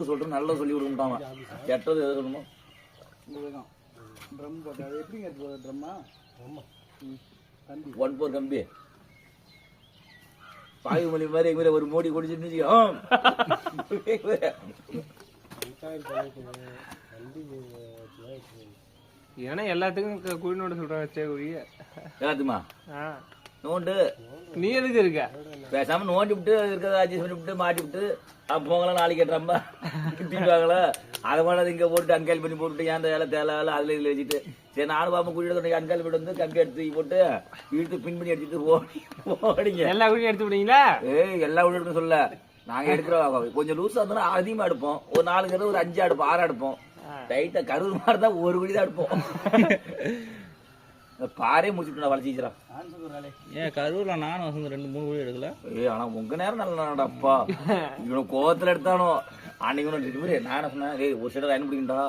சொல்லிட்டு நல்லா சொல்லி கொடுக்க கெட்டது எது சொல்லணுமோ ட்ரம் போட்டு அது எப்படிங்க ட்ரம்மா 1/4 கம்பி பாயுமொழி மாதிரி எங்க ஒரு மோடி குடிச்சுட்டு ஏன்னா எல்லாத்துக்கும் குழி நோண்ட சொல்றேன் வச்சே குழிய எல்லாத்துமா நோண்டு நீ எதுக்கு இருக்க பேசாம நோண்டி விட்டு இருக்கிறத அட்ஜஸ்ட் பண்ணி விட்டு மாட்டி விட்டு போங்கலாம் நாளைக்கு கேட்டுறாம்பா திட்டுவாங்களா அதை மாதிரி இங்க போட்டு அன்கால் பண்ணி போட்டு ஏன் வேலை தேவை வேலை அதுல இதுல வச்சுட்டு சரி நானும் பாப்பா குழி எடுத்து அன்கால் பண்ணி வந்து கம்பி எடுத்து போட்டு இழுத்து பின் பண்ணி எடுத்துட்டு போடிங்க எல்லா குழியும் எடுத்து விடுவீங்களா எல்லா குழி எடுத்து சொல்ல நாங்க எடுக்கிறோம் கொஞ்சம் லூஸா இருந்தா அதிகமா எடுப்போம் ஒரு 4 கரு ஒரு 5 எடுப்போம் 6 எடுப்போம் டைட்டா கருவு மாதிரி தான் ஒரு குழி தான் எடுப்போம் பாரே முடிச்சுட்டு வளர்ச்சிக்கிறா ஏன் கரூர்ல நானும் வசந்த 2-3 குழி எடுக்கல ஆனா உங்க நேரம் நல்லா அப்பா இவனை கோவத்துல எடுத்தானோ அன்னைக்கு நான் சொன்னேன் ஒரு சைடா லைன் முடிக்கண்டா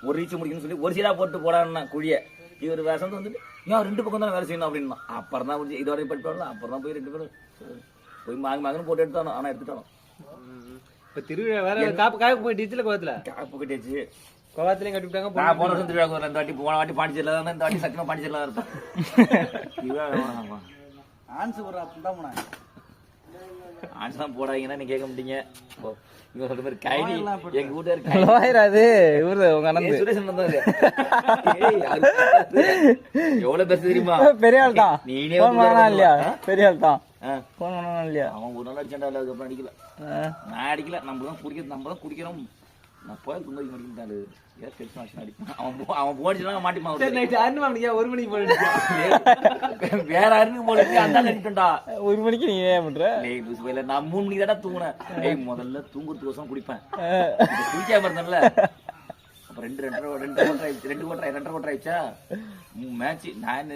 ஒரு ரீச் முடிக்கணும்னு சொல்லி ஒரு சைடா போட்டு போடான்னா குழிய இவர் வசந்து வந்துட்டு ஏன் 2 பக்கம் தான் வேலை செய்யணும் அப்படின்னா அப்புறம் தான் முடிச்சு இதோட படிப்பாங்க அப்புறம் தான் போய் 2 பேரும் போய் மாங்கன்னு போட்டு எடுத்தானோ ஆனா எடுத்துட்டானோ இப்ப திருவிழா வேற காப்பு போய் டிச்சில கோவத்துல காப்பு கட்டியாச்சு கோவத்திலையும் கட்டி விட்டாங்க நான் போன வருஷம் திருவிழா இந்த வாட்டி போன வாட்டி பாண்டிச்சேரியில தான் இந்த வாட்டி சத்தியமா பாண்டிச்சேரியில தான் இருப்பேன் ஆன்சு ஒரு அப்படிதான் போனாங்க ஆன்சு தான் போடாதீங்கன்னா நீ கேட்க மாட்டீங்க இவங்க சொல்ற மாதிரி கைடி எங்க வீட்டுல ஆயிராது இவரு உங்க அண்ணன் சுரேஷன் வந்தாரு எவ்வளவு பேச தெரியுமா பெரிய ஆள் தான் நீனே இல்லையா பெரிய ஆள் தான் போன் பண்ணா இல்லையா அவன் ஒரு நாள் அடிச்சாண்டா அதுக்கப்புறம் அடிக்கல நான் அடிக்கல நம்ம தான் குடிக்கிறோம் நான் போய் கும்பரி முடிக்கிட்டாரு அவன் போடிச்சுனா மாட்டிப்பான் 1 மணிக்கு போயிட்டு வேற அருணு போடுச்சு அந்த அடிக்கண்டா 1 மணிக்கு நீ ஏன் பண்ற நான் 3 மணிக்கு தான் தூங்குனேன் முதல்ல தூங்குறதுக்கோசம் குடிப்பேன் குடிக்காம இருந்தேன்ல அப்புறம் 2 1/4 ஆயிடுச்சா மேட்ச் நான்